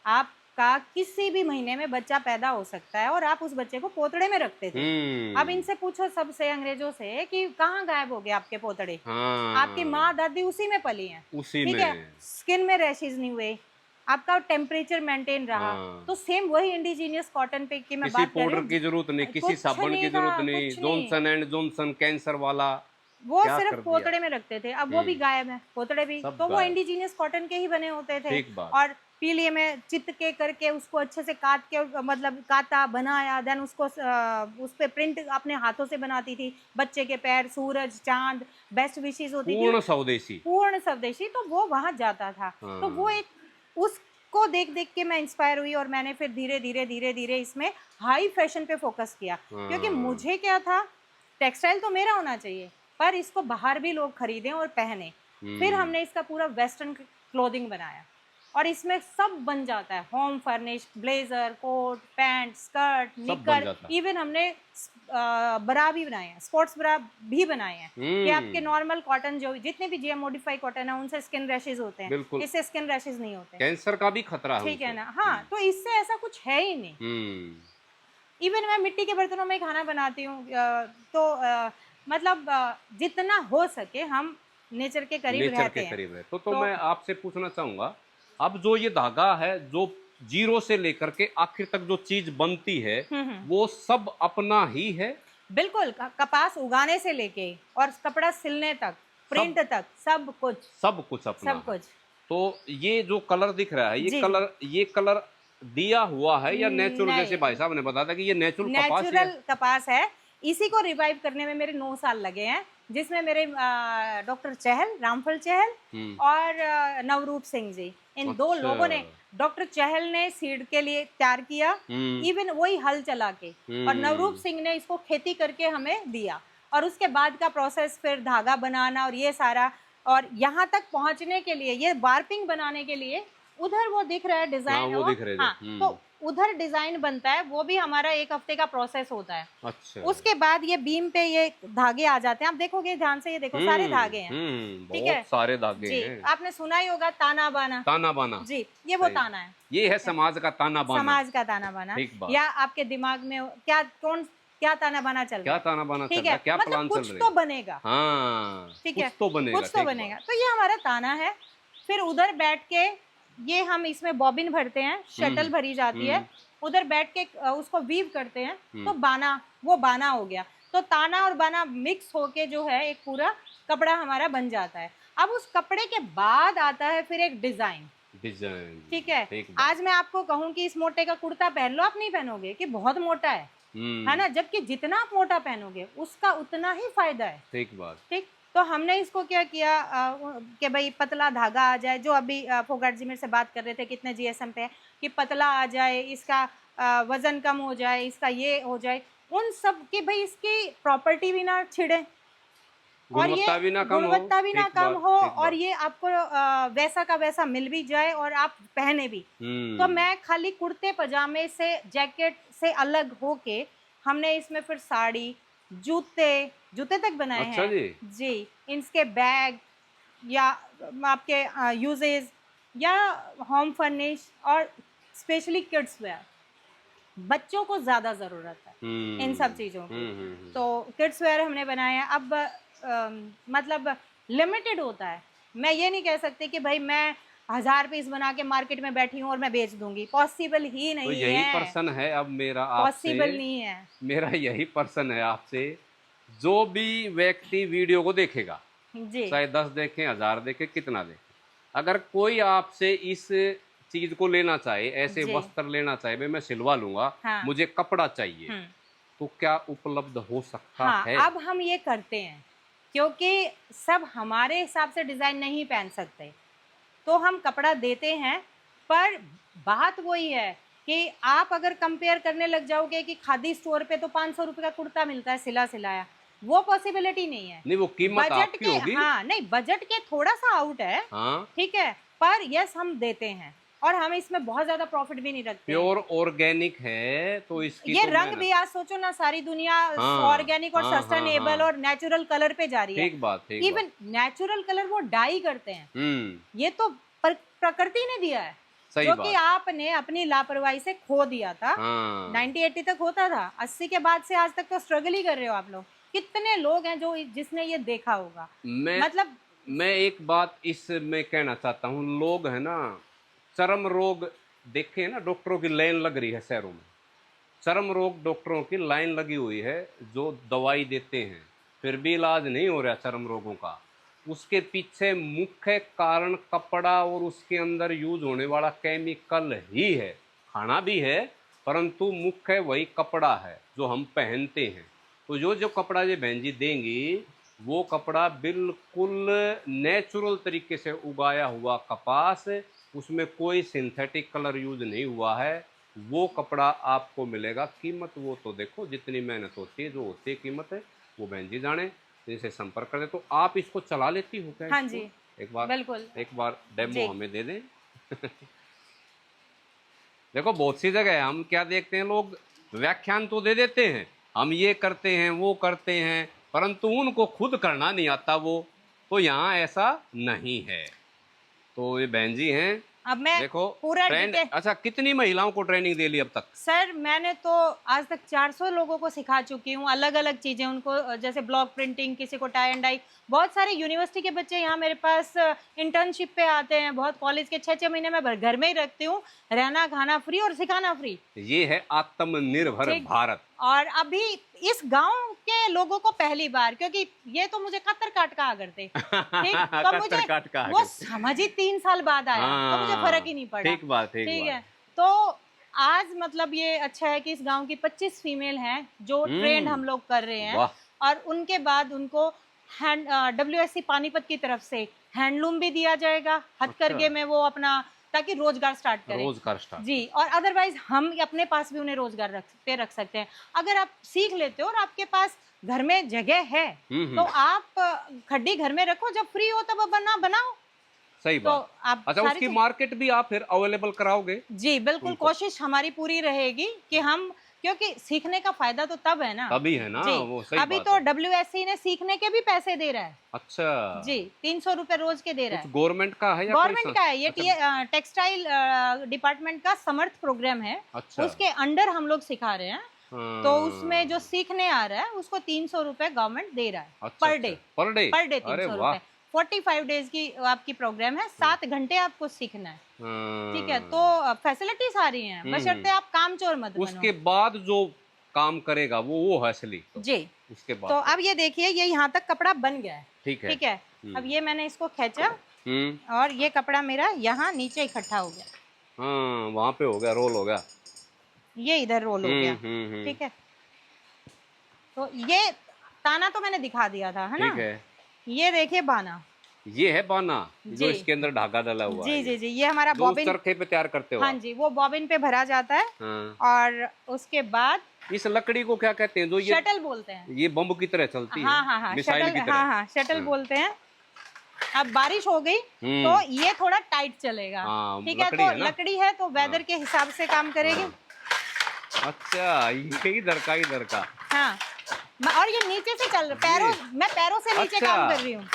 आपका किसी भी महीने में बच्चा पैदा हो सकता है और आप उस बच्चे को पोतड़े में रखते थे। अब इनसे पूछो सबसे, अंग्रेजों से, कि कहाँ गायब हो गए आपके पोतड़े। हाँ, आपकी माँ दादी उसी में पली हैं, उसी ठीक में। है। स्किन में रैशेज नहीं हुए, आपका टेम्परेचर मेंटेन रहा। हाँ। तो सेम वही इंडिजीनियस कॉटन पे की मैं किसी बात कर रही पाउडर हूँ। की जरूरत नहीं, किसी कुछ साबुन नहीं की था, जरूरत नहीं। कुछ नहीं। जॉनसन एंड जॉनसन कैंसर वाला वो क्या कर सिर्फ दिया? पोतड़े में रखते थे, अब वो भी गायब है, पोतड़े भी। सब तो वो गायब। इंडिजीनियस कॉटन के ही बने होते थे। ठीक बात। और पीलिए में चित के करके उसको अच्छे से काट के, मतलब काटा, बनाया, देन उसको उस पे प्रिंट अपने हाथों से बनाती थी। बच्चे के पैर, सूरज, चांद, बेस्ट विशेस होती थी, पूर्ण स्वदेशी। पूर्ण स्वदेशी। तो वो वहां जाता था। तो वो एक, उसको देख देख के मैं इंस्पायर हुई और मैंने फिर धीरे धीरे धीरे धीरे इसमें हाई फैशन पे फोकस किया। क्योंकि मुझे क्या था, टेक्सटाइल तो मेरा होना चाहिए, पर इसको बाहर भी लोग खरीदें और पहने। फिर हमने इसका पूरा वेस्टर्न क्लोथिंग बनाया और इसमें सब बन जाता है। Home furnish, blazer, coat, pant, skirt, बन निकर, जाता है। इवन हमने ब्रा भी बनाए हैं, स्पोर्ट्स ब्रा भी बनाए हैं। कि आपके नॉर्मल कॉटन, जो जितने भी GM मॉडिफाई कॉटन है, उनसे स्किन रैशेज होते हैं, बिल्कुल। इससे स्किन रैशेज नहीं होते। कैंसर का भी खतरा है ठीक है उनसे। ना। हाँ, तो इससे ऐसा कुछ है ही नहीं। इवन मैं मिट्टी के बर्तनों में खाना बनाती हूँ। तो मतलब जितना हो सके हम नेचर के करीब नेचर रहते के हैं। करीब है। तो मैं आपसे पूछना चाहूंगा, अब जो ये धागा है, जो जीरो से लेकर के आखिर तक जो चीज बनती है, वो सब अपना ही है? बिल्कुल, कपास उगाने से लेके और कपड़ा सिलने तक, प्रिंट तक, सब कुछ अपना सब है। कुछ। तो ये जो कलर दिख रहा है, जी। ये कलर दिया हुआ है या नेचुरल? नहीं। जैसे भाई साहब ने बताया था कि ये नेचुरल कपास ही नेचुरल है। कपास है। इसी को रिवाइव करने में मेरे 9 साल लगे हैं, जिसमें मेरे डॉक्टर चहल, रामफल चहल और नवरूप सिंह जी, इन दो अच्छा। लोगों ने, डॉक्टर चहल ने सीड के लिए तैयार किया, इवन वही हल चला के, और नवरूप सिंह ने इसको खेती करके हमें दिया। और उसके बाद का प्रोसेस फिर धागा बनाना और ये सारा, और यहाँ तक पहुँचने के लिए, ये वार्पिंग बनाने के लिए, उधर वो दिख रहा है डिजाइन। वो दिख रहे थे। हाँ, तो उधर डिजाइन बनता है, वो भी हमारा 1 हफ्ते का प्रोसेस होता है। अच्छा। उसके बाद ये बीम पे ये धागे आ जाते हैं। आप देखोगे ध्यान से, ये देखो सारे धागे हैं। ठीक है, बहुत सारे धागे जी। हैं। आपने सुना ही होगा ताना बाना। ताना बाना। जी, ये वो सही। ताना है, ये है समाज का ताना बाना। समाज का ताना बाना। ठीक बात। या आपके दिमाग में क्या ताना बाना चल रहा क्या है? ताना बाना चल ठीक रहा है, है? क्या प्लान मतलब चल कुछ रहे तो हैं? बनेगा। हाँ, ठीक है, कुछ तो बनेगा। कुछ तो ठीक बनेगा। बात। तो ये हमारा ताना है। फिर उधर बैठ के ये हम इसमें बॉबिन भरते हैं, शटल भरी जाती है, उधर बैठ के उसको वीव करते हैं, तो बाना, वो बाना हो गया। तो ताना और बाना मिक्स होके जो है एक पूरा कपड़ा हमारा बन जाता है। अब उस कपड़े के बाद आता है फिर एक डिजाइन। ठीक है, आज मैं आपको कहूँ कि इस मोटे का कुर्ता पहन लो, आप नहीं पहनोगे कि बहुत मोटा है ना, जबकि जितना आप मोटा पहनोगे उसका उतना ही फायदा है। ठीक बात। ठीक, तो हमने इसको क्या किया कि भाई पतला धागा आ जाए, जो अभी फोगाट जी मेरे से बात कर रहे थे कितने GSM पे है, कि पतला आ जाए, इसका वजन कम हो जाए, इसका ये हो जाए, उन सब की भाई इसकी प्रॉपर्टी भी ना छिड़े और ये गुणवत्ता भी ना कम हो। गुणवत्ता भी ना ठीक कम बात, हो, ठीक और बात। ये आपको वैसा का वैसा मिल भी जाए और आप पहने भी। तो मैं खाली कुर्ते पजामे से, जैकेट से अलग होके हमने इसमें फिर साड़ी, जूते तक बनाए अच्छा हैं जी। इनके बैग या आपके यूजेज या होम फर्निश, और स्पेशली किड्स वेयर, बच्चों को ज्यादा जरूरत है इन सब चीजों की। तो किड्स वेयर हमने बनाए हैं। अब मतलब लिमिटेड होता है। मैं ये नहीं कह सकती कि भाई मैं 1000 पीस बना के मार्केट में बैठी हूँ और मैं बेच दूंगी, पॉसिबल ही नहीं तो है। यही पर्सन है अब मेरा आपसे, पॉसिबल नहीं है। मेरा यही पर्सन है आपसे, जो भी व्यक्ति वीडियो को देखेगा, जी, चाहे 10 देखें, 1000 देखें, कितना देखें, अगर कोई आपसे इस चीज को लेना चाहे, ऐसे जी। वस्त्र लेना चाहे, भाई मैं सिलवा लूंगा, हाँ। मुझे कपड़ा चाहिए, तो क्या उपलब्ध हो सकता हाँ, है? अब हम ये करते हैं, क्योंकि सब हमारे हिसाब से डिजाइन नहीं पहन सकते। तो हम कपड़ा देते हैं। पर बात वही है कि आप अगर कंपेयर करने लग जाओगे कि खादी स्टोर पे तो 500 रुपए का कुर्ता मिलता है सिला सिलाया, वो पॉसिबिलिटी नहीं है। नहीं वो कीमत बजट आपकी के, होगी। हाँ नहीं, बजट के थोड़ा सा आउट है, हाँ ठीक है, पर यस हम देते हैं और हम इसमें बहुत ज्यादा प्रॉफिट भी नहीं रखते हैं। प्योर ऑर्गेनिक है तो इसकी ये तो रंग मेहनत- भी आज सोचो ना, सारी दुनिया हाँ, ऑर्गेनिक और हाँ, सस्टेनेबल हाँ, हाँ। और नेचुरल कलर पे जा रही है। ठीक बात, ठीक इवन नेचुरल कलर वो डाई करते हैं, ये तो प्रकृति ने दिया है, सही जो बात। कि आपने अपनी लापरवाही से खो दिया था। हाँ 90-80 तक होता था, 80 के बाद से आज तक तो स्ट्रगल ही कर रहे हो आप लोग। कितने लोग हैं जो जिसने ये देखा होगा। मतलब मैं एक बात इसमें कहना चाहता हूँ, लोग है ना चर्म रोग देखे ना, डॉक्टरों की लाइन लग रही है शहरों में, चर्म रोग डॉक्टरों की लाइन लगी हुई है, जो दवाई देते हैं फिर भी इलाज नहीं हो रहा चर्म रोगों का। उसके पीछे मुख्य कारण कपड़ा और उसके अंदर यूज होने वाला केमिकल ही है। खाना भी है परंतु मुख्य वही कपड़ा है जो हम पहनते हैं। तो जो कपड़ा ये बहन जी देंगी वो कपड़ा बिल्कुल नेचुरल तरीके से उगाया हुआ कपास, उसमें कोई सिंथेटिक कलर यूज नहीं हुआ है, वो कपड़ा आपको मिलेगा। कीमत वो तो देखो जितनी मेहनत होती है, जो होती है कीमत है वो बहन जी जाने, इनसे संपर्क कर दे। तो आप इसको चला लेती हो क्या? हाँ इसको? जी, बिल्कुल एक बार डेमो जी। हमें दे दें। देखो बहुत सी जगह है, हम क्या देखते हैं, लोग व्याख्यान तो दे देते हैं, हम ये करते हैं वो करते हैं, परंतु उनको खुद करना नहीं आता वो। तो यहाँ ऐसा नहीं है। तो ये बहन जी हैं, अब मैं देखो पूरा ट्रेंड। डिटेल, अच्छा कितनी महिलाओं को ट्रेनिंग दे ली अब तक? सर मैंने तो आज तक 400 लोगों को सिखा चुकी हूँ, अलग अलग चीजें उनको, जैसे ब्लॉक प्रिंटिंग, किसी को टाई एंड डाई। बहुत सारे यूनिवर्सिटी के बच्चे यहाँ मेरे पास इंटर्नशिप पे आते हैं, बहुत कॉलेज के 6-6 महीने में घर में ही रखती हूँ, रहना खाना फ्री और सिखाना फ्री। ये है आत्मनिर्भर ठीक। भारत। और अभी इस गांव के लोगों को पहली बार, क्योंकि ये तो मुझे कत्तर काट कहा करते, ठीक, तो मुझे कत्तर काट कहा वो करते। समझ ही 3 साल बाद आया, तो मुझे हाँ, फर्क ही नहीं पड़ा। ठीक बात, ठीक ठीक बात। है, तो आज मतलब ये अच्छा है कि इस गांव की 25 फीमेल हैं जो ट्रेंड हम लोग कर रहे हैं। वाह। और उनके बाद उनको WSC पानीपत की तरफ से हैंडलूम भी दिया जाएगा, हथकरघे में वो अपना, ताकि रोजगार स्टार्ट करें। रोजगार स्टार्ट जी, और अदरवाइज हम अपने पास भी उन्हें रोजगार रख सकते हैं। अगर आप सीख लेते हो और आपके पास घर में जगह है तो आप खड्डी घर में रखो, जब फ्री हो तब बनाओ। सही तो बात। आप अच्छा सारी उसकी चीज़- मार्केट भी आप फिर अवेलेबल कराओगे? जी बिल्कुल, कोशिश हमारी पूरी रहेगी कि हम, क्योंकि सीखने का फायदा तो तब है ना, तभी है ना, जी। वो सही अभी बात तो है। WSC ने सीखने के भी पैसे दे रहा है। अच्छा जी, 300 रुपए रोज के दे रहा कुछ है। गवर्नमेंट का है या कोई गवर्नमेंट का है ये, अच्छा, टेक्सटाइल डिपार्टमेंट का समर्थ प्रोग्राम है, अच्छा। उसके अंडर हम लोग सिखा रहे हैं। हाँ। तो उसमें जो सीखने आ रहा है उसको 300 रुपए गवर्नमेंट दे रहा है अच्छा, पर डे। पर डे 300 रुपए। 45 डेज की आपकी प्रोग्राम है, 7 घंटे आपको सीखना है। ठीक है, तो फैसिलिटी सारी हैं, बशर्ते आप कामचोर मत बनो। उसके बाद जो काम करेगा वो है असली। जी, उसके बाद तो अब ये देखिए, ये यहाँ तक कपड़ा बन गया है। ठीक है। ठीक है, अब ये मैंने इसको खींचा और ये कपड़ा मेरा यहाँ नीचे इकट्ठा हो गया। हाँ वहाँ पे हो गया, रोल हो गया, ये इधर रोल हो गया। ठीक है, तो ये ताना तो मैंने दिखा दिया था, है ना? ठीक है। ये देखिए बाना, ये है बाना जो जी। इसके अंदर धागा डाला हुआ जी है। जी जी, ये हमारा जो उस बॉबिन, चरखे पे तैयार करते हो हाँ आप। जी, वो बॉबिन पे भरा जाता है। हाँ। और उसके बाद इस लकड़ी को क्या कहते हैं जो ये शटल बोलते हैं। ये बम्ब की तरह चलती हाँ है? हाँ हाँ, मिसाइल शटल, की तरह। हाँ हाँ, शटल बोलते हैं। अब बारिश हो गई तो ये थोड़ा टाइट चलेगा। हाँ, ठीक है, लकड़ी तो है ना? लकड़ी है तो वेदर के हिसाब से काम करेगी। अच्छा ये इधर का हाँ, और ये नीचे से चल, मैं पैरों से नीचे अच्छा। काम कर रही हूँ।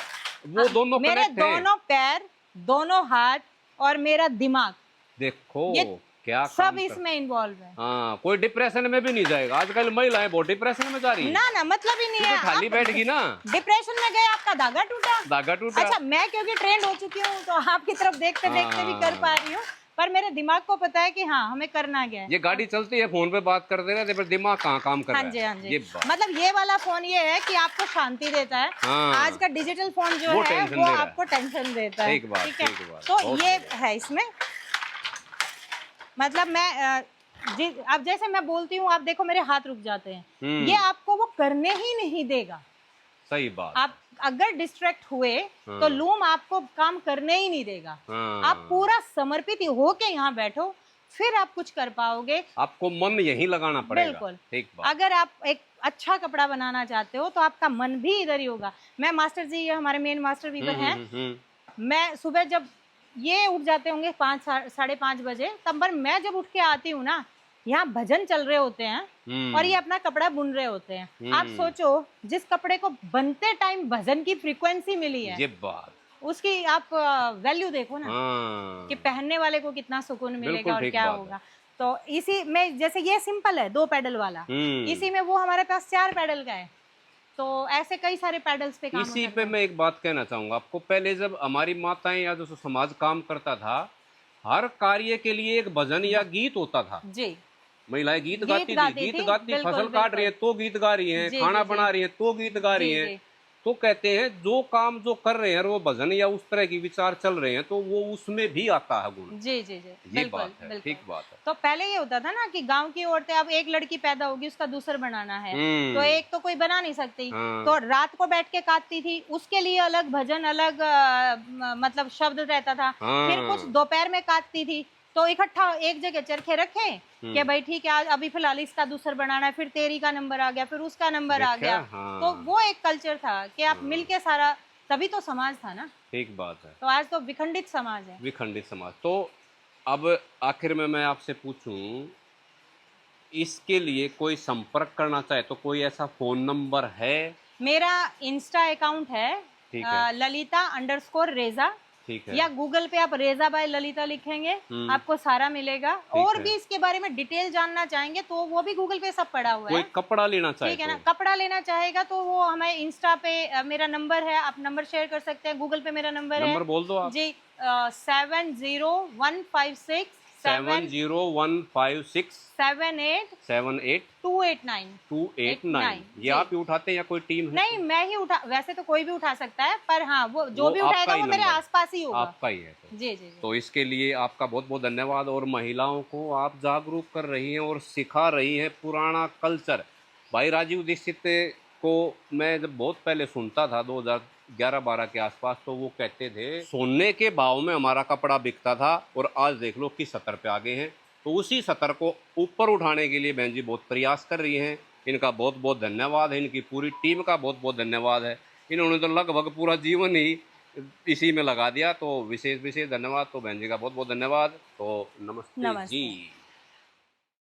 वो दोनों मेरे कनेक्ट हैं। दोनों पैर, दोनों हाथ और मेरा दिमाग, देखो ये क्या सब काम इसमें इन्वॉल्व है। हाँ कोई डिप्रेशन में भी नहीं जाएगा। आजकल महिलाएं बहुत डिप्रेशन में जा रही है। ना मतलब ही नहीं है। खाली आप बैठ गई ना, डिप्रेशन में गए, आपका धागा टूटा। धागा टूटा। अच्छा, मैं क्योंकि ट्रेंड हो चुकी हूँ तो आपकी तरफ देखते देखते भी कर पा रही हूँ, पर मेरे दिमाग को पता है कि हाँ हमें करना क्या है। ये गाड़ी चलती है, फोन पे बात करते रहते, पर दिमाग कहाँ काम कर रहा हाँ है। जी हाँ जी, ये बात। मतलब ये वाला फोन ये है कि आपको शांति देता है। हाँ। आज का डिजिटल फोन जो वो है टेंशन वो दे रहा है। आपको टेंशन देता है। ठीक बात, ठीक है, ठीक बात, तो बहुत ये बढ़िया। है इसमें, मतलब मैं अब जैसे मैं बोलती हूँ, आप देखो मेरे हाथ रुक जाते हैं, ये आपको वो करने ही नहीं देगा। सही बात। आप अगर डिस्ट्रैक्ट हुए तो लूम आपको काम करने ही नहीं देगा। हाँ। आप पूरा समर्पित होके यहाँ बैठो, फिर आप कुछ कर पाओगे। आपको मन यहीं लगाना पड़ेगा। बिल्कुल। ठीक बात। अगर आप एक अच्छा कपड़ा बनाना चाहते हो तो आपका मन भी इधर ही होगा। मैं मास्टर जी, ये हमारे मेन मास्टर वीवर हैं, मैं सुबह जब ये उठ जाते होंगे 5-5:30 बजे, तब पर मैं जब उठ के आती हूँ ना, यहाँ भजन चल रहे होते हैं और ये अपना कपड़ा बुन रहे होते हैं। आप सोचो, जिस कपड़े को बनते टाइम भजन की फ्रीक्वेंसी मिली है, ये बात, उसकी आप वैल्यू देखो ना, हाँ। कि पहनने वाले को कितना सुकून मिलेगा बिल्कुल और ठीक क्या बात होगा। तो इसी में, जैसे ये सिंपल है 2 पैडल वाला, इसी में वो हमारे पास 4 पैडल का है। तो ऐसे कई सारे पैडल्स पे काम इसी होता पे है। मैं एक बात कहना चाहूंगा आपको। पहले जब हमारी माताएं या जो समाज काम करता था, हर कार्य के लिए एक भजन या गीत होता था। जी, महिलाएं गीत गीत गाती गाती थी, गीत थी, गाती, बिल्कुल, फसल काट रही है बिल्कुल। तो गीत गा रही हैं, जी, खाना जी, बना जी। रही है तो गीत गा रही जी, हैं। जी। तो कहते हैं जो काम जो कर रहे हैं वो भजन या उस तरह की विचार चल रहे हैं तो वो उसमें भी आता है गुण। जी, जी, जी, ये बिल्कुल, बात है, बिल्कुल। ठीक बात है। तो पहले ये होता था ना कि गांव की औरतें, अब एक लड़की पैदा होगी, उसका दूसर बनाना है, तो एक तो कोई बना नहीं सकती, हाँ। तो रात को बैठ के काटती थी, उसके लिए अलग भजन, अलग मतलब शब्द रहता था। हाँ। फिर कुछ दोपहर में काटती थी, तो इकट्ठा एक जगह चरखे रखे कि भाई ठीक है, आज अभी फिलहाल इसका दूसर बनाना है, फिर तेरी का नंबर आ गया, फिर उसका नंबर आ देखा? गया। हाँ। तो वो एक कल्चर था कि आप मिलके सारा, तभी तो समाज था ना। ठीक बात है। तो आज तो विखंडित समाज है। विखंडित समाज। तो अब आखिर में मैं आपसे पूछूं, इसके लिए कोई संपर्क करना चाहे तो कोई ऐसा फोन नंबर है? मेरा इंस्टा अकाउंट है, ठीक है। ललिता_रेजा, ठीक है। या गूगल पे आप रेजा बाय ललिता लिखेंगे, आपको सारा मिलेगा। और है। भी इसके बारे में डिटेल जानना चाहेंगे तो वो भी गूगल पे सब पड़ा हुआ कोई है। कपड़ा लेना चाहे ठीक है ना, तो? कपड़ा लेना चाहेगा तो वो हमें इंस्टा पे मेरा नंबर है, आप नंबर शेयर कर सकते हैं। गूगल पे मेरा नंबर है, नंबर बोल दो आप। जी, 70156 70156 78 78 289। 289। ये आप ही उठाते हैं या कोई टीम है? नहीं, मैं ही उठा, वैसे तो कोई भी उठा सकता है, पर हाँ, वो जो वो भी आपका उठाएगा ही वो मेरे नंबर, आसपास ही होगा। आपका ही है तो। जी, जी, जी। तो इसके लिए आपका बहुत बहुत धन्यवाद। और महिलाओं को आप जागरूक कर रही हैं और सिखा रही हैं पुराना कल्चर। भाई राजीव दीक्षित को मैं जब बहुत पहले सुनता था 2011-12 के आसपास, तो वो कहते थे सोने के भाव में हमारा कपड़ा बिकता था, और आज देख लो किस स्तर पे आ गए हैं। तो उसी स्तर को ऊपर उठाने के लिए बहन जी बहुत प्रयास कर रही हैं। इनका बहुत बहुत धन्यवाद है, इनकी पूरी टीम का बहुत बहुत धन्यवाद है। इन्होंने तो लगभग पूरा जीवन ही इसी में लगा दिया, तो विशेष विशेष धन्यवाद। तो बहन जी का बहुत बहुत धन्यवाद। तो नमस्ते नमस्ते। जी।